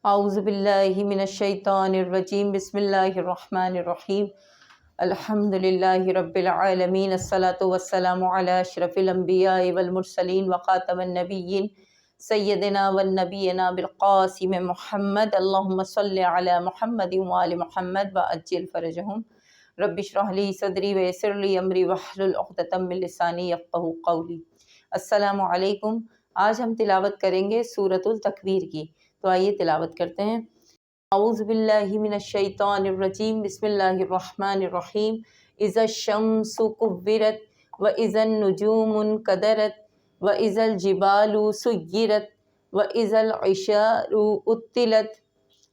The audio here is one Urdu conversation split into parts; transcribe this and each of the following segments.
اعوذ باللہ من الشیطان الرجیم بسم اللہ الرحمن الرحیم الحمد للہ رب العالمین الصلاۃ والسلام علی اشرف الانبیاء والمرسلین وخاتم النبیین سیدنا والنبینا بالقاسم محمد اللہم صلی علی محمد وآل محمد وعجل فرجہم رب اشرح لی صدری ویسر لی امری واحلل عقدۃ من لسانی یفقہوا قولی۔ السلام علیکم۔ آج ہم تلاوت کریں گے سورۃ التکویر کی، تو آئیے تلاوت کرتے ہیں۔ اعوذ باللہ من الشیطان الرجیم بسم اللہ الرحمن الرحیم۔ اذا الشمس کورت واذا النجوم انکدرت واذا الجبال سیرت واذا العشار عطلت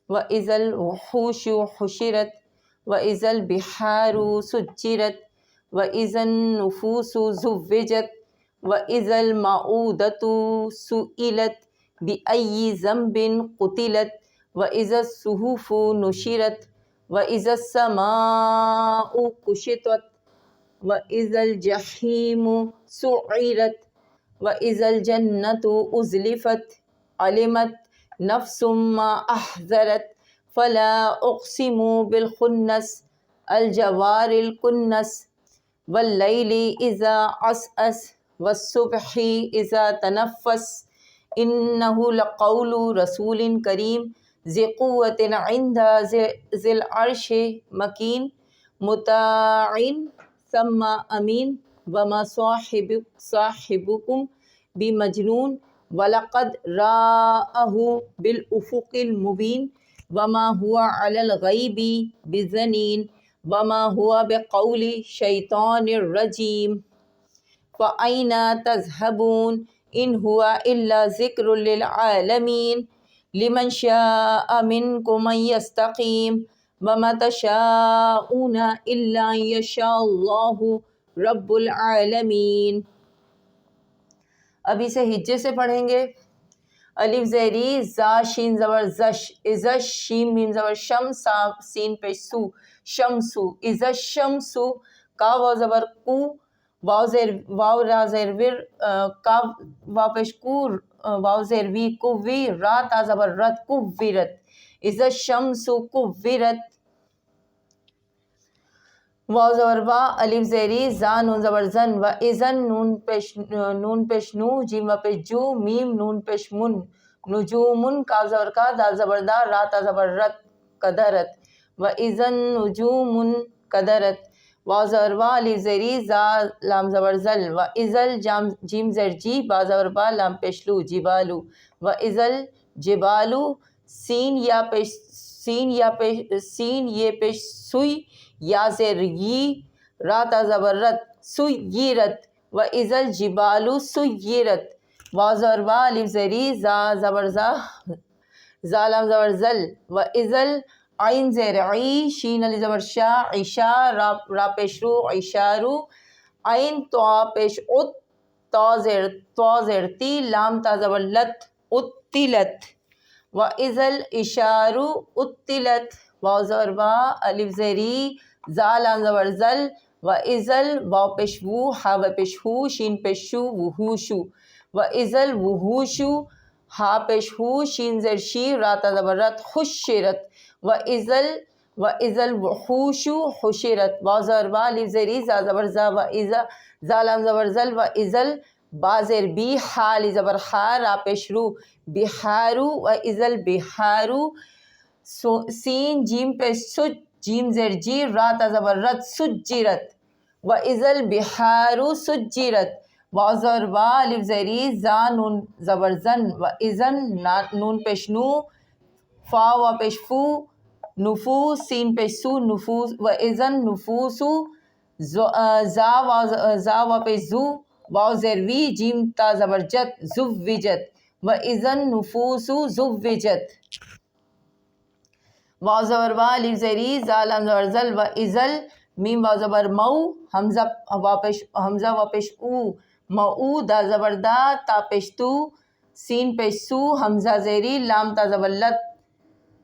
واذا الوحوش حشرت واذا البحار سجرت واذا النفوس زوجت واذا الموءودة سئلت بأي ذنب قتلت وإذا الصحف نشرت وإذا السماء كشطت وإذا الجحيم سعرت وإذا الجنة أزلفت علمت نفس ما أحذرت فلا أقسم بالخنس الجوار الكنس والليل إذا عسعس والصبح إذا تنفس إنه لقول رسول کریم ذی قوت عند ذی العرش مکین مطاع ثم امین وما صاحبکم بمجنون ولقد رآہ بالافق المبین وما هو علی الغیب بضنین وما هو بقول شیطان الرجیم فأین تذهبون ان ہوا الا ذکر للعالمین لمن شاء منکم ان یستقیم وما تشاءون الا ان یشاء اللہ رب العالمین۔ اب اسے ہجے سے پڑھیں گے۔ الف زیری زا شین زبر زش اذا شین میم زبر شم سا سین پیش سو شمسو اذا الشمسو کا واو زبر کو واو را زیر ور کا واو پیش کو واو زیر وی کو وی را تا زبر رت کوورت اذا الشمس کوورت واو زبر وا الف زیری زا نون زبر زن و اذن نون پیش نو جیم و پیش جو میم نون پیش من نجومن کا زبر کا دال زبر دا را تا زبر رت قدرت و اذن نجوم قدرت واو زبر وا الف زیری زا لام زبر زل و ازل جیم زر جی با زبر با لام پیش لو جبالو و ازل جبالو سین یہ پیش سوئی یا زر یی را تا زبر رت سیرت و ازل جبالو سیرت واو زبر وا الف زیری زا زبر زا لام زبر زل و ازل عین زیر عی شین علی زبر شا عشا را پیش رو عشارو عین تو پیش ات تو زیر تی لام تا زبر لت اتلت و ازل اشارو اتلت واو زبر وا الف زیری زا لام زبر زل و ازل واو پیش وو ہا و پیش ہو شین پیش شو وحوشو و ازل وحوشو ہا پیش ہو شین زیر شی را تا زبر رت حشرت و ازل وحوش حشرت واو زبر وا الف زیری زا زبر زا و ازا زا لام زبر زل و ازل با زیر بی ہا لی زبر ہا را پیش رو بحارو و ازل بحارو سین جیم پیش سج جیم زیر جی را تا زبر رت سجرت و ازل بحارو سجرت واو زبر وا الف زیری زا نون زبر زن و ازن نون پیش نو فا و پیش فو نفوس سین پیش سو نفوس و ازن نفوسو زا و پیش زو واو زیر وی جیم تا زبر جت زوجت و ازن نفوسو زوجت واو زبر وا الف زیری زا لام زبر زل و ازل میم واو زبر مو حمزہ و پیش او مو دا زبر دا تا پیش تو سین پیش سو حمزہ زیری لام تا زبر لت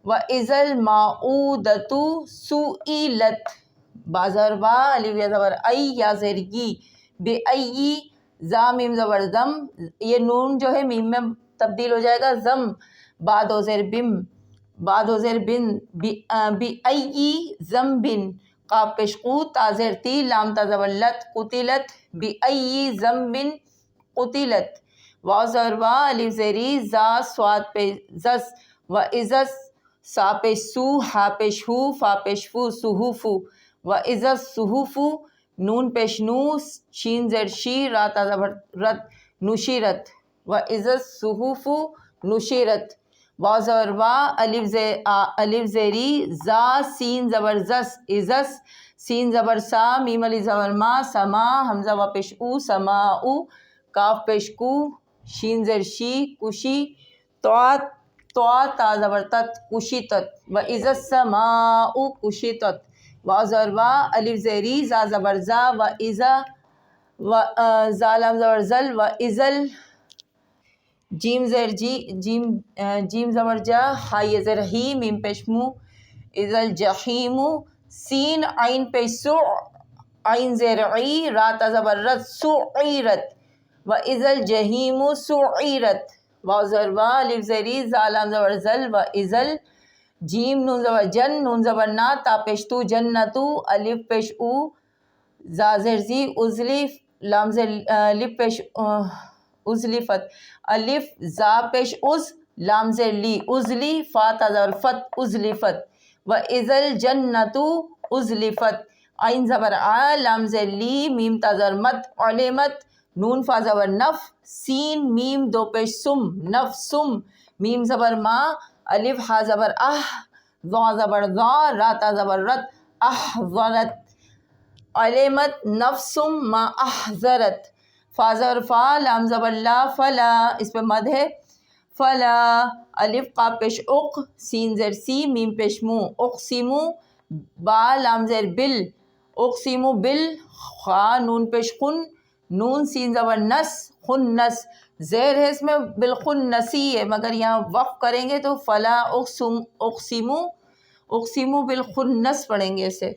و ازل موءودة سئلت با زبر با الف یا زبر ای یا زیر گی بے ای زا میم زبر زم یہ نون جو ہے میم میں تبدیل ہو جائے گا زم با دو زیر بم بعد و زیر بن بِأَيِّ ذنب قاف پیش قو تا زیر تی لام تا زبر لت قتلت بِأَيِّ ذنب قتلت واو زبر وا الف زیری زا صاد پہ زس و ازس سا پیش سو ہا پیش ہو فا پیش فو صحف و ازس صحف نون پیش نو شین زیر شی را تا زبر رت نشرت و ازس صحف نشرت واو زبر وا الف زیری زا سین زبر زس ازس سین زبر سا میم علی زبر ما سما حمزہ و پیش او سما او کاف پیش کو شین زیر شی کشی تا زبر تت کشیتت و اذا السماء کشیتت واو زبر وا الف زیری زا زبر زا و اذا و زا لام زبر زل و ازل جیم زیر جیم زبر جا ہائی زیر ہی میم پیش مو ازل جحیم سین عین پیش سو عین زیر عی را تا زبر رت سعیرت و ازل جحیم سعیرت واو زبر وا الف زیری زا لام زبر زل و ازل جیم نون زبر جن نون زبر نا تا پیش تو جنتو الف پیش او زا زیر زی ازلیف لام زیر لف پیش ازلیفت الف زا پیش از لام زیر لی ازلی فا تا زبر فت ازلیفت و ازل جنتو ازلیفت عین زبر آ لام زیر لی میم تا زبر مت علمت نون فا زبر نف سین میم دو پیش سم نف سم میم زبر ما الف ہا زبر ضا زبر ضا را تا زبر رت احضرت علمت نفس ما احضرت فا زبر فا لام زبر لا فلا اس پہ مد ہے فلا الف قاف پیش اق سین زیر سی میم پیش مو اقسمو با لام زیر بل اقسمو بل خا نون پیش خن نون سین زبر نس خنس زیر ہے اس میں بالخنسی ہے مگر یہاں وقف کریں گے تو فلا اقسمو بالخنس پڑھیں گے اسے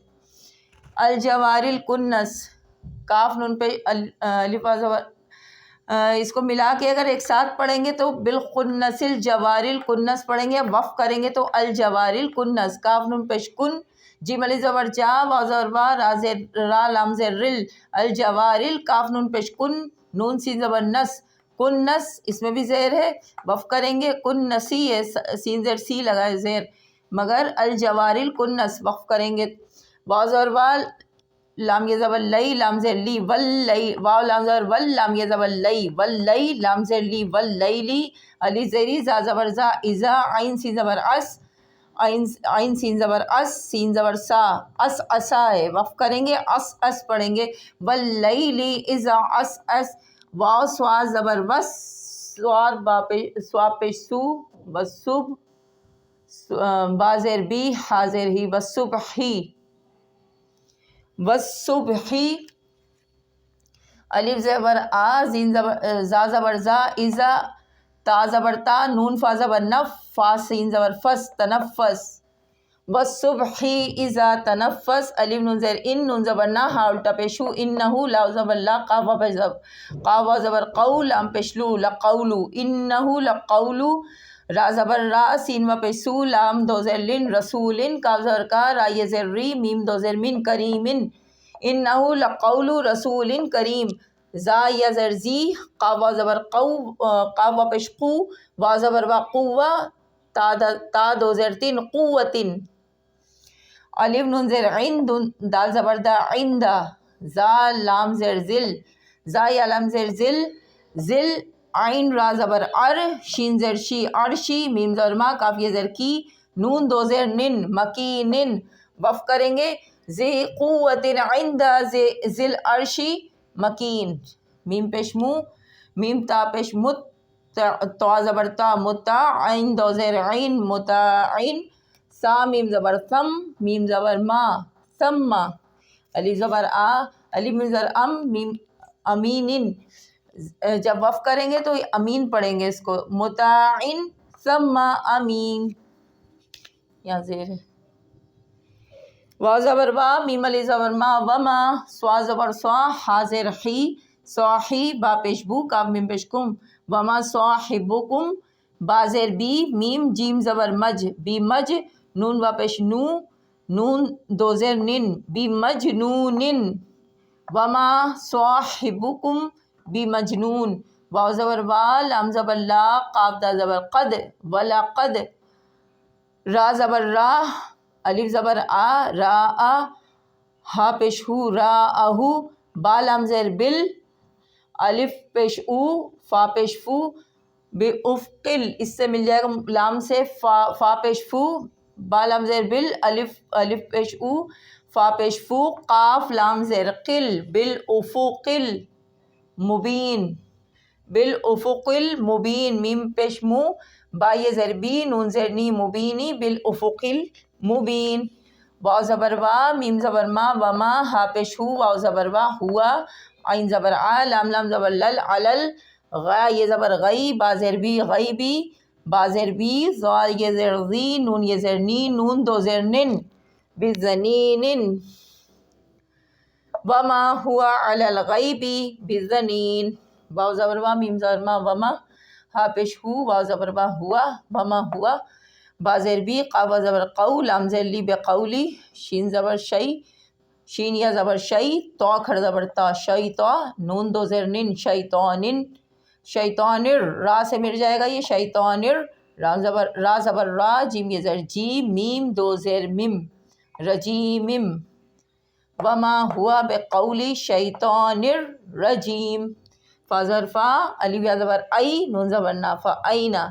الجوار الکنس کاف نون پہ الف زبر اس کو ملا کے اگر ایک ساتھ پڑھیں گے تو بالخنس الجوار الکنس پڑھیں گے وقف کریں گے تو الجوار الکنس کاف نون پیش کن جیم علی زبر جا واو زبر وا را زیر را لام زیر رل الجوارل کاف نون پیش کن نون سین زبر نس کن نس اس میں بھی زیر ہے وقف کریں گے کن نسی ہے سین زیر سی لگا ہے زیر مگر الجوارل کن نس وقف کریں گے واو زبر وا لام یہ زبر لئی لام زیر لی واللئی واو لام زبر ول لام یہ زبر لئی واللئی لام زیر لی واللیلی علی زیری زا زبر زا ازا عین سین زبر اس عین سین زبر اس سین زبر سا اس اسا ہے وقف کریں گے اس پڑھیں گے واللیلی اذا اس واو سوا زبر وس سوا پیش سو وصب با زیر بی ہا زیر ہی والصبحی الف زبر آ زین زبر زا زبر زا اذا تا زبر تا نون فا زبر نف فا سین زبر فس تنفس والصبحی اذا تنفس الف نون زیر ان نون زبر نا ہا الٹا پیشو انہو لا زبر لا قاف زبر قو لام پیشلو لقولو انہو لقولو را زبر را سین و پیسو لام دو زیر لن رسولن کاف زبر کا را یہ زیر ری میم دو زیر من کریمن انہو لقولو رسول کریم زا یا زر زی قاف زبر قو قاف پیش قو وا زبر وا قوہ تا دو زیر تین قوتن الف نون زیر عند دال زبر دا عند زا لام زیر زل زا یا لام زیر زل عین را زبر ار شین زیر شی عرشی میم زبر ما کاف یہ زیر کی نون دو زیر نن مکینن وقف کریں گے ذی قوت عند ذی العرشی مکین میم پیش مو میم تا پیش مت تا زبر تا متا عین دو زیر عین متعین سا میم زبر ثم میم زبر ما ثم الف زبر آ الف میم زبر میم امینن جب وقف کریں گے تو امین پڑھیں گے اس کو متعین ثم امین یہاں زیر ہے واو زبر وا میم علی زبر ما وما سوا زبر سوا ہا زیر حی صاحی با پیش بو کاف میم پیش کم وما صاحبکم با زیر بی میم جیم زبر مج بی مج نون و پیش نو نون دو زیر نن بی مجنون وما صاحبکم بی مجنون واو زبر وا لام زبر لا قاف دا زبر قد ولقد را زبر را الف زبر آ را ہا پیش ہو را اہو با لام زیر بل الف پیش او فا پیش فو بے افقل اس سے مل جائے گا لام سے فا پیش فو با لام زیر بل الف پیش او فا پیش فو قاف لام زیر قل بالافقل مبین بالافقل مبین میم پیش مو با یہ زیر بی نون زیر نی مبینی بالافقل مبین واو زبر وا میم زبر ما وما ہا پیش ہو واو زبر وا ہوا عین زبر آ لام لام زبر لل علل غا یہ زبر غی با زیر بی غیبی با زیر بی زا یہ زیر زی نون یہ زیر نی نون دو زیر نن بزنین وما ہوا علی الغیب بزنین واو زبر وا میم زبر ما وما ہا پیش ہو واو زبر وا ہوا وما ہوا با زیر بی قاف زبر قو لام زیر لی بقولی شین زبر شی شین یا زبر شی تو کھڑ زبر تا شی تو نون دو زیر نن شیطانن شیطانر را سے مل جائے گا یہ شیطانر را زبر را جیم یہ زر جی میم دو زیر مم رجیمم وما ہوا بقولی شیطانر رجیم فا زبر فا الف یا زبر ای نون زبر نا فا اینا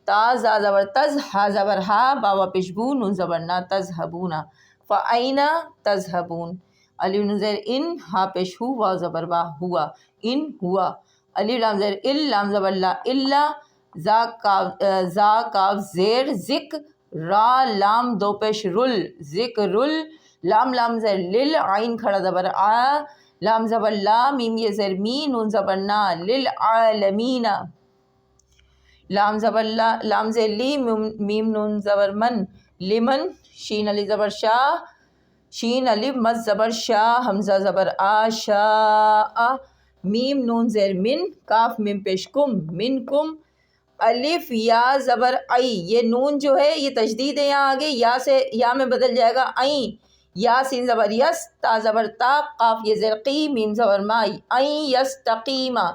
تا زا زبر تز ہا زبر ہا باوا پیشبو نون زبر نا تذهبونا فا اینا تذهبون الف نون زیر ان ہا پیش ہو واو زبر وا ہوا ان ہوا الف لام زیر ال لام زبر لا الا زا کاف زیر ذک را لام دو پیش رل ذکر لام لام زیر لل عین کھڑا زبر آ لام زبر لا میم یہ زیر می نون زبر نا للعالمین لام زبر لا لام زیر لی میم نون زبر من لمن شین علی زبر شاہ شین الف مز زبر شاہ حمزہ زبر آ شاء میم نون زیر من کاف میم پیش کم من کم الف یا زبر ای یہ نون جو ہے یہ تشدید ہے یہاں آگے یا سے یا میں بدل جائے گا این یا سین زبر یس تا زبر تا قاف یہ زیر قی میم زبر مائی این یستقیما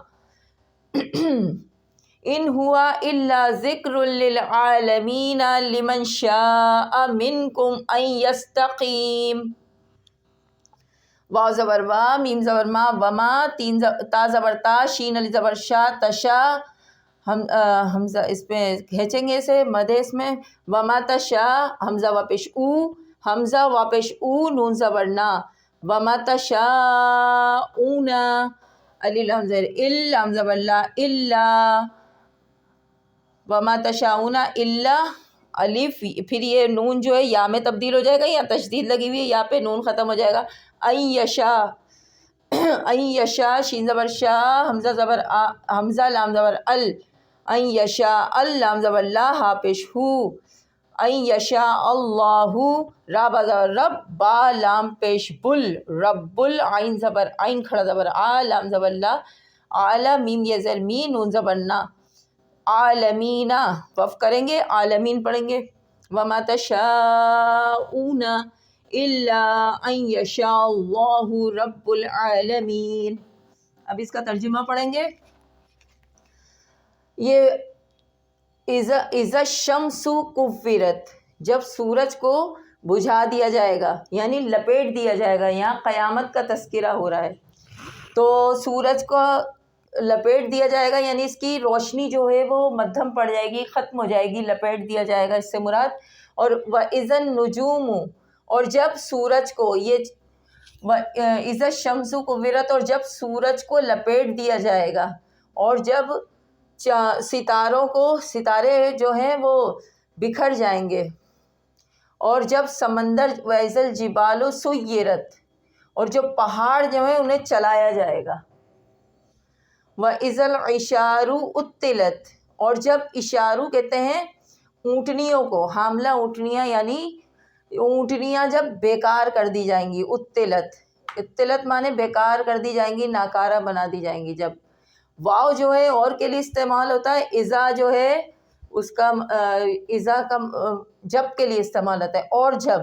ان ہوا الا ذکر للعالمین لمن شاء منکم ان یستقیم واو زبر وا میم زبر ما وما تا زبر تا شین علی زبر شا تشا حمزہ اس پہ کھینچیں گے اسے مدے اس میں وما تشا حمزہ واپش او حمزہ واپش او نون زبر نا وما تشاؤون علی لام زیر ال لام زبر لا الا وما تشاؤون الا الف پھر یہ نون جو ہے یا میں تبدیل ہو جائے گا یا تشدید لگی ہوئی ہے یا پہ نون ختم ہو جائے گا این یشا این یشا شین زبر شاہ حمزہ زبر حمزہ لام زبر ال این یشا لام زبر لا ہا پیش ہو این یشا اللہ را با زبر رب با لام پیش بل رب العین زبر عین کھڑا زبر آ لام زبر لا اعلی میم یہ زر می نون زبر نا عالمین وف کریں گے عالمین پڑھیں گے وما تشاؤون الا ان یشاء اللہ رب العالمین. اب اس کا ترجمہ پڑھیں گے. یہ اذا الشمس کورت جب سورج کو بجھا دیا جائے گا یعنی لپیٹ دیا جائے گا. یہاں قیامت کا تذکرہ ہو رہا ہے تو سورج کو لپیٹ دیا جائے گا یعنی اس کی روشنی جو ہے وہ مدھم پڑ جائے گی ختم ہو جائے گی لپیٹ دیا جائے گا اس سے مراد. اور وَإِذَا النُّجُومُ اور جب سورج کو یہ اذا الشمس کورت اور جب سورج کو لپیٹ دیا جائے گا اور جب ستاروں کو ستارے جو ہیں وہ بکھر جائیں گے اور جب سمندر وَإِذَا الْجِبَالُ سُيِّرَتْ اور جو پہاڑ جو ہیں انہیں چلایا جائے گا. وَإِذَا الْعِشَارُ عُطِّلَتْ اور جب اشارو کہتے ہیں اونٹنیوں کو حاملہ اونٹنیاں یعنی اونٹنیاں جب بیکار کر دی جائیں گی. اطلت معنی بیکار کر دی جائیں گی ناکارہ بنا دی جائیں گی. جب واو جو ہے اور کے لیے استعمال ہوتا ہے اذا جو ہے اس کا اذا کا جب کے لیے استعمال ہوتا ہے، اور جب،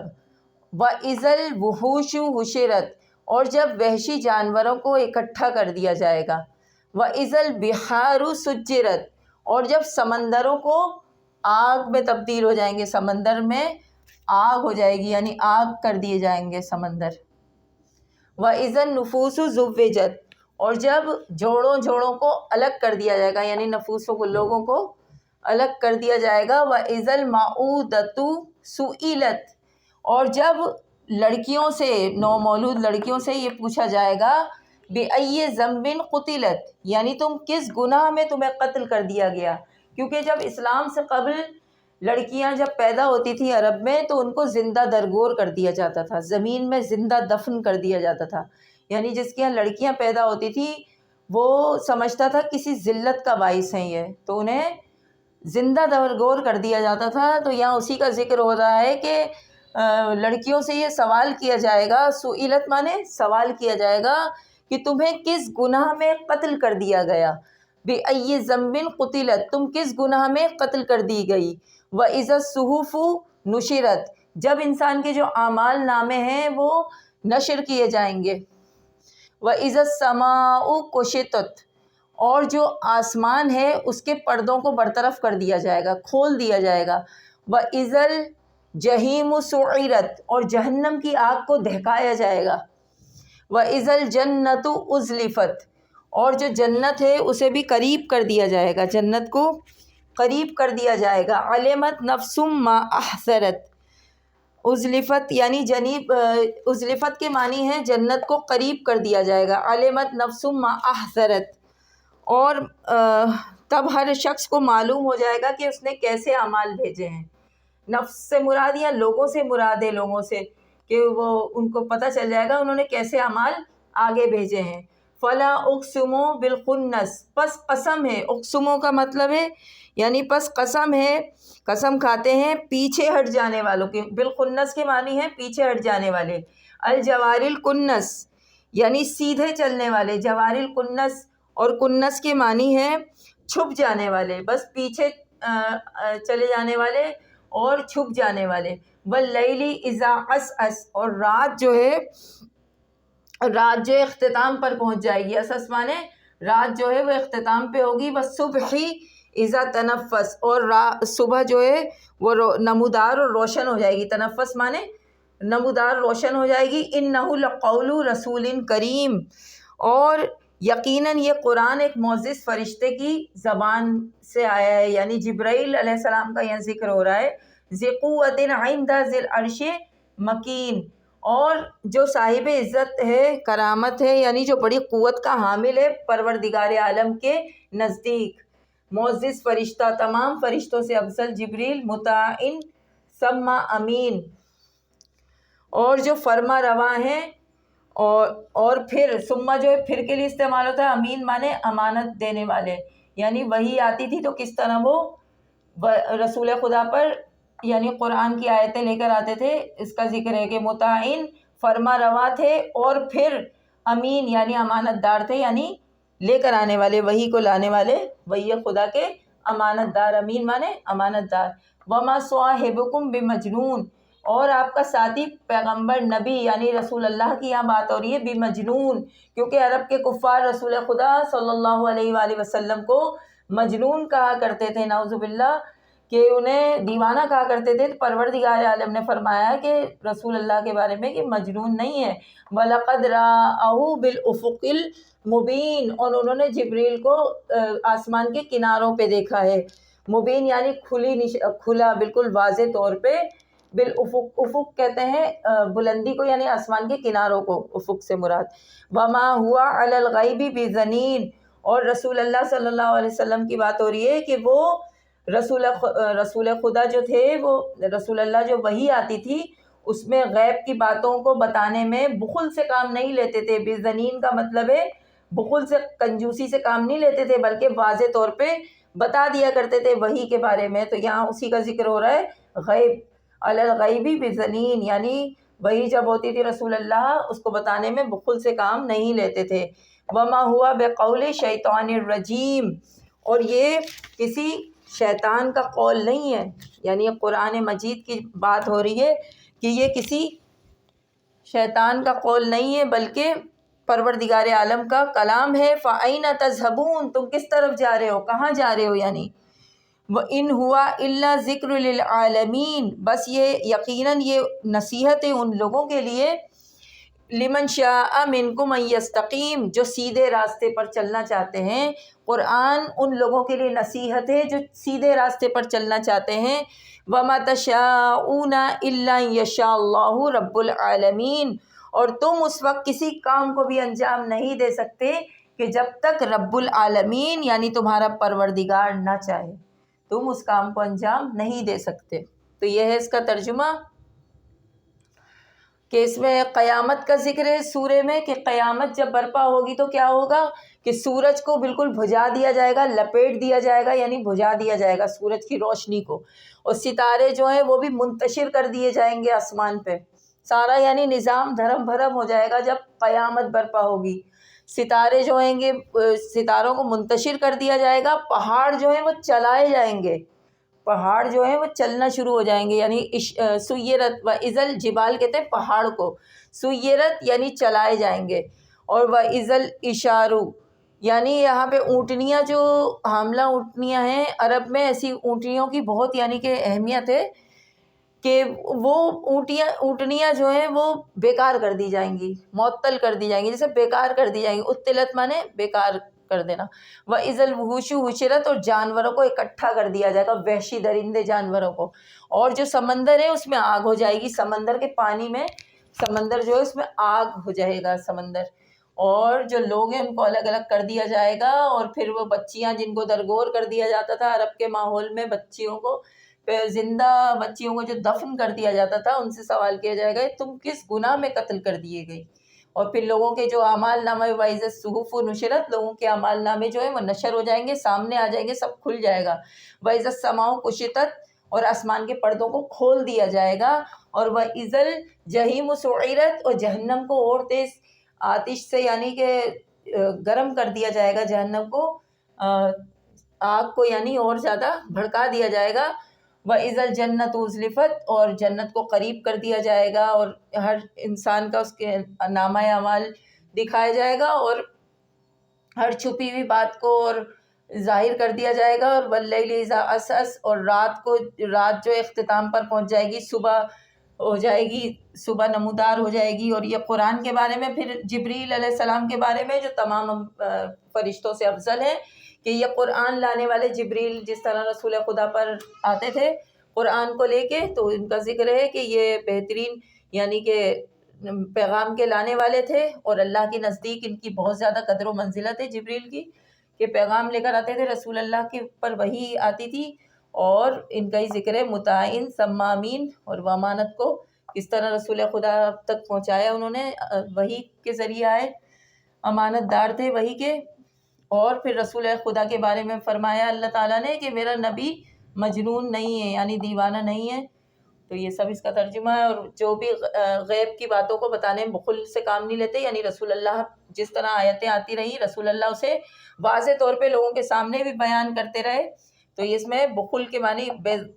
وَإِذَا الْوُحُوشُ حُشِرَتْ، اور جب وحشی جانوروں کو اکٹھا کر دیا جائے گا، وَإِذَا الْبِحَارُ سُجِّرَتْ، اور جب سمندروں کو آگ میں تبدیل ہو جائیں گے، سمندر میں آگ ہو جائے گی، یعنی آگ کر دیے جائیں گے سمندر، وَإِذَا النُّفُوسُ زُوِّجَتْ، اور جب جوڑوں کو الگ کر دیا جائے گا، یعنی نفوسوں کو، لوگوں کو الگ کر دیا جائے گا، وَإِذَا الْمَوْءُودَةُ سُئِلَتْ، اور جب لڑکیوں سے، نومولود لڑکیوں سے یہ پوچھا جائے گا، بِأَيِّ ذَنبٍ قُتِلَتْ، یعنی تم کس گناہ میں تمہیں قتل کر دیا گیا، کیونکہ جب اسلام سے قبل لڑکیاں جب پیدا ہوتی تھیں عرب میں تو ان کو زندہ درگور کر دیا جاتا تھا، زمین میں زندہ دفن کر دیا جاتا تھا، یعنی جس کے یہاں لڑکیاں پیدا ہوتی تھیں وہ سمجھتا تھا کسی ذلت کا باعث ہیں یہ، تو انہیں زندہ درگور کر دیا جاتا تھا۔ تو یہاں اسی کا ذکر ہو رہا ہے کہ لڑکیوں سے یہ سوال کیا جائے گا، سئلت مانے سوال کیا جائے گا کہ تمہیں کس گناہ میں قتل کر دیا گیا، بِأَيِّ ذَنبٍ قُتِلَتْ، تم کس گناہ میں قتل کر دی گئی، وَإِذَا الصُّحُفُ نُشِرَتْ، جب انسان کے جو اعمال نامے ہیں وہ نشر کیے جائیں گے، وَإِذَا السَّمَاءُ كُشِطَتْ، اور جو آسمان ہے اس کے پردوں کو برطرف کر دیا جائے گا، کھول دیا جائے گا، وَإِذَا الْجَحِيمُ سُعِّرَتْ، اور جہنم کی آگ کو دہکایا جائے گا، وَإِذَا الْجَنَّةُ أُزْلِفَتْ، اور جو جنت ہے اسے بھی قریب کر دیا جائے گا، جنت کو قریب کر دیا جائے گا، عَلِمَتْ نَفْسٌ مَا أَحْضَرَتْ، ازلفت یعنی جنیب، ازلفت کے معنی ہے جنت کو قریب کر دیا جائے گا، علمت نفس ما احضرت، اور تب ہر شخص کو معلوم ہو جائے گا کہ اس نے کیسے اعمال بھیجے ہیں، نفس سے مراد یا لوگوں سے مراد ہے، لوگوں سے کہ وہ ان کو پتہ چل جائے گا انہوں نے کیسے اعمال آگے بھیجے ہیں۔ فلا اقسم بالخنس، پس قسم ہے، اقسموں کا مطلب ہے یعنی پس قسم ہے، قسم کھاتے ہیں پیچھے ہٹ جانے والوں کے، بالخنس کے معنی ہے پیچھے ہٹ جانے والے، الجوار الکنس یعنی سیدھے چلنے والے، جوار الکنس، اور کنس کے معنی ہے چھپ جانے والے، بس پیچھے چلے جانے والے اور چھپ جانے والے، واللیل اذا عسعس، اور رات جو ہے، رات جو اختتام پر پہنچ جائے گی، اسس مانے رات جو ہے وہ اختتام پہ ہوگی، والصبح اذا تنفس، اور صبح جو ہے وہ نمودار اور روشن ہو جائے گی، تنفس مانے نمودار روشن ہو جائے گی، انہ لقول رسول کریم، اور یقیناً یہ قرآن ایک معزز فرشتے کی زبان سے آیا ہے، یعنی جبرائیل علیہ السلام کا یہاں ذکر ہو رہا ہے، ذی قوت عند ذی العرش مکین، اور جو صاحب عزت ہے، کرامت ہے، یعنی جو بڑی قوت کا حامل ہے پروردگار عالم کے نزدیک، معزز فرشتہ، تمام فرشتوں سے افضل جبریل، مطاع ثم امین، اور جو فرما رواں ہیں، اور پھر ثم جو ہے پھر کے لیے استعمال ہوتا ہے، امین مانے امانت دینے والے، یعنی وہی آتی تھی تو کس طرح وہ رسول خدا پر یعنی قرآن کی آیتیں لے کر آتے تھے، اس کا ذکر ہے کہ مطاعن فرما روا تھے، اور پھر امین یعنی امانت دار تھے، یعنی لے کر آنے والے، وحی کو لانے والے، وحی خدا کے امانت دار، امین مانے امانت دار، وما صاحبکم بمجنون، اور آپ کا ساتھی پیغمبر نبی یعنی رسول اللہ کی یہاں بات ہو رہی ہے، بمجنون، کیونکہ عرب کے کفار رسول خدا صلی اللہ علیہ وآلہ وسلم کو مجنون کہا کرتے تھے، نعوذ باللہ، کہ انہیں دیوانہ کہا کرتے تھے، پروردگار عالم نے فرمایا کہ رسول اللہ کے بارے میں کہ مجنون نہیں ہے، وَلَقَدْ رَأَوْهُ بِالْأُفُقِ الْمُبِينِ، اور انہوں نے جبریل کو آسمان کے کناروں پہ دیکھا ہے، مبین یعنی کھلا بالکل واضح طور پہ، بالافق، افق کہتے ہیں بلندی کو، یعنی آسمان کے کناروں کو افق سے مراد، وما ہوا علی الغیب بضنین، اور رسول اللہ صلی اللہ علیہ وسلم کی بات ہو رہی ہے کہ وہ رسول خدا جو تھے، وہ رسول اللہ جو وحی آتی تھی اس میں غیب کی باتوں کو بتانے میں بخل سے کام نہیں لیتے تھے، بضنین کا مطلب ہے بخل سے، کنجوسی سے کام نہیں لیتے تھے، بلکہ واضح طور پہ بتا دیا کرتے تھے وحی کے بارے میں، تو یہاں اسی کا ذکر ہو رہا ہے، غیب، علی الغیبی بضنین، یعنی وہی جب ہوتی تھی رسول اللہ اس کو بتانے میں بخل سے کام نہیں لیتے تھے، وما ہوا بقول شیطان الرجیم، اور یہ کسی شیطان کا قول نہیں ہے، یعنی یہ قرآن مجید کی بات ہو رہی ہے کہ یہ کسی شیطان کا قول نہیں ہے بلکہ پروردگار عالم کا کلام ہے۔ فَأَيْنَ تَذْهَبُونَ، تم کس طرف جا رہے ہو، کہاں جا رہے ہو، یعنی وَإِنْ هُوَ إِلَّا ذِكْرٌ لِلْعَالَمِينَ، بس یہ یقیناً یہ نصیحت ہے ان لوگوں کے لیے، لمن شاء منکم ان یستقیم، جو سیدھے راستے پر چلنا چاہتے ہیں۔ قرآن ان لوگوں کے لیے نصیحت ہے جو سیدھے راستے پر چلنا چاہتے ہیں۔ وما تشاءون الا ان یشاء اللہ رب العالمین، اور تم اس وقت کسی کام کو بھی انجام نہیں دے سکتے کہ جب تک رب العالمین یعنی تمہارا پروردگار نہ چاہے، تم اس کام کو انجام نہیں دے سکتے۔ تو یہ ہے اس کا ترجمہ کہ اس میں قیامت کا ذکر ہے سورے میں، کہ قیامت جب برپا ہوگی تو کیا ہوگا کہ سورج کو بالکل بھجا دیا جائے گا، لپیٹ دیا جائے گا، یعنی بھجا دیا جائے گا سورج کی روشنی کو، اور ستارے جو ہیں وہ بھی منتشر کر دیے جائیں گے آسمان پہ، سارا یعنی نظام دھرم بھرم ہو جائے گا جب قیامت برپا ہوگی۔ ستارے جو ہیں گے، ستاروں کو منتشر کر دیا جائے گا، پہاڑ جو ہیں وہ چلائے جائیں گے، پہاڑ جو ہیں وہ چلنا شروع ہو جائیں گے، یعنی سیرت و ازل جبال کہتے ہیں پہاڑ کو، سیرت یعنی چلائے جائیں گے، اور و ازل اشارو یعنی یہاں پہ اونٹنیاں جو حاملہ اونٹنیاں ہیں، عرب میں ایسی اونٹنیوں کی بہت یعنی کہ اہمیت ہے کہ وہ اونٹنیاں جو ہیں وہ بیکار کر دی جائیں گی، معطل کر دی جائیں گی، جیسے بیکار کر دی جائیں گی، عطلت مانے بیکار کر دینا۔ وَإِذَا الْوُحُوشُ حُشِرَتْ، اور جانوروں کو اکٹھا کر دیا جائے گا، وحشی درندے جانوروں کو، اور جو سمندر ہے اس میں آگ ہو جائے گی، سمندر کے پانی میں، سمندر جو ہے اس میں آگ ہو جائے گا سمندر، اور جو لوگ ہیں ان کو الگ الگ کر دیا جائے گا، اور پھر وہ بچیاں جن کو درگور کر دیا جاتا تھا عرب کے ماحول میں، بچیوں کو زندہ بچیوں کو جو دفن کر دیا جاتا تھا، ان سے سوال کیا جائے گا تم کس گناہ میں قتل کر دیے گئی، اور پھر لوگوں کے جو اعمال نامہ وَإِذَا الصُّحُفُ نُشِرَتْ، لوگوں کے اعمال نامے جو ہیں وہ نشر ہو جائیں گے، سامنے آ جائیں گے، سب کھل جائے گا۔ وَإِذَا السَّمَاءُ كُشِطَتْ، اور آسمان کے پردوں کو کھول دیا جائے گا، اور وَإِذَا الْجَحِيمُ سُعِّرَتْ، اور جہنم کو اور تیز آتش سے یعنی کہ گرم کر دیا جائے گا، جہنم کو آگ کو یعنی اور زیادہ بھڑکا دیا جائے گا۔ وَإِذَا الْجَنَّةُ أُزْلِفَتْ، اور جنت کو قریب کر دیا جائے گا، اور ہر انسان کا اس کے نامہ اعمال دکھایا جائے گا، اور ہر چھپی ہوئی بات کو اور ظاہر کر دیا جائے گا۔ اور وَاللَّيْلِ إِذَا عَسْعَسَ، اور رات جو اختتام پر پہنچ جائے گی، صبح ہو جائے گی، صبح نمودار ہو جائے گی۔ اور یہ قرآن کے بارے میں پھر جبریل علیہ السلام کے بارے میں جو تمام فرشتوں سے افضل ہے، کہ یہ قرآن لانے والے جبریل جس طرح رسول خدا پر آتے تھے قرآن کو لے کے، تو ان کا ذکر ہے کہ یہ بہترین یعنی کہ پیغام کے لانے والے تھے، اور اللہ کے نزدیک ان کی بہت زیادہ قدر و منزلت ہے جبریل کی، کہ پیغام لے کر آتے تھے، رسول اللہ کے پر وحی آتی تھی، اور ان کا ہی ذکر ہے مطاعن سمامین، اور وہ امانت کو کس طرح رسول خدا تک پہنچایا انہوں نے، وحی کے ذریعے آئے، امانت دار تھے وحی کے۔ اور پھر رسول خدا کے بارے میں فرمایا اللہ تعالیٰ نے کہ میرا نبی مجنون نہیں ہے، یعنی دیوانہ نہیں ہے۔ تو یہ سب اس کا ترجمہ ہے۔ اور جو بھی غیب کی باتوں کو بتانے میں بخل سے کام نہیں لیتے، یعنی رسول اللہ جس طرح آیتیں آتی رہی، رسول اللہ اسے واضح طور پہ لوگوں کے سامنے بھی بیان کرتے رہے، تو اس میں بخل کے معنی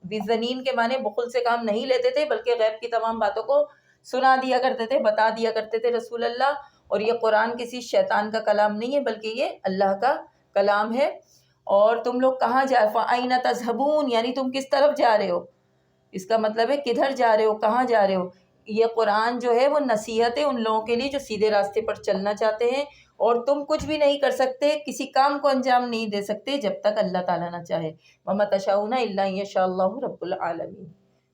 بزنین کے معنی بخل سے کام نہیں لیتے تھے، بلکہ غیب کی تمام باتوں کو سنا دیا کرتے تھے، بتا دیا کرتے تھے رسول اللہ۔ اور یہ قرآن کسی شیطان کا کلام نہیں ہے بلکہ یہ اللہ کا کلام ہے۔ اور تم لوگ کہاں جا فَأَيْنَ تَذْهَبُونَ، یعنی تم کس طرف جا رہے ہو، اس کا مطلب ہے کدھر جا رہے ہو، کہاں جا رہے ہو۔ یہ قرآن جو ہے وہ نصیحت ہے ان لوگوں کے لیے جو سیدھے راستے پر چلنا چاہتے ہیں، اور تم کچھ بھی نہیں کر سکتے، کسی کام کو انجام نہیں دے سکتے جب تک اللہ تعالیٰ نہ چاہے۔ وَمَا تَشَاءُونَ إِلَّا أَن يَشَاءَ اللَّهُ رَبُّ الْعَالَمِينَ،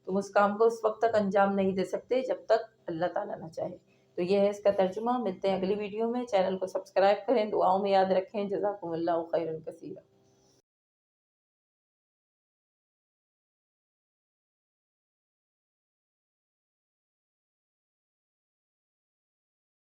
تم اس کام کو اس وقت تک انجام نہیں دے سکتے جب تک اللہ تعالیٰ نہ چاہے۔ تو یہ ہے اس کا ترجمہ۔ ملتے ہیں اگلی ویڈیو میں، چینل کو سبسکرائب کریں، دعاؤں میں یاد رکھیں۔ جزاکم اللہ خیرا کثیرا۔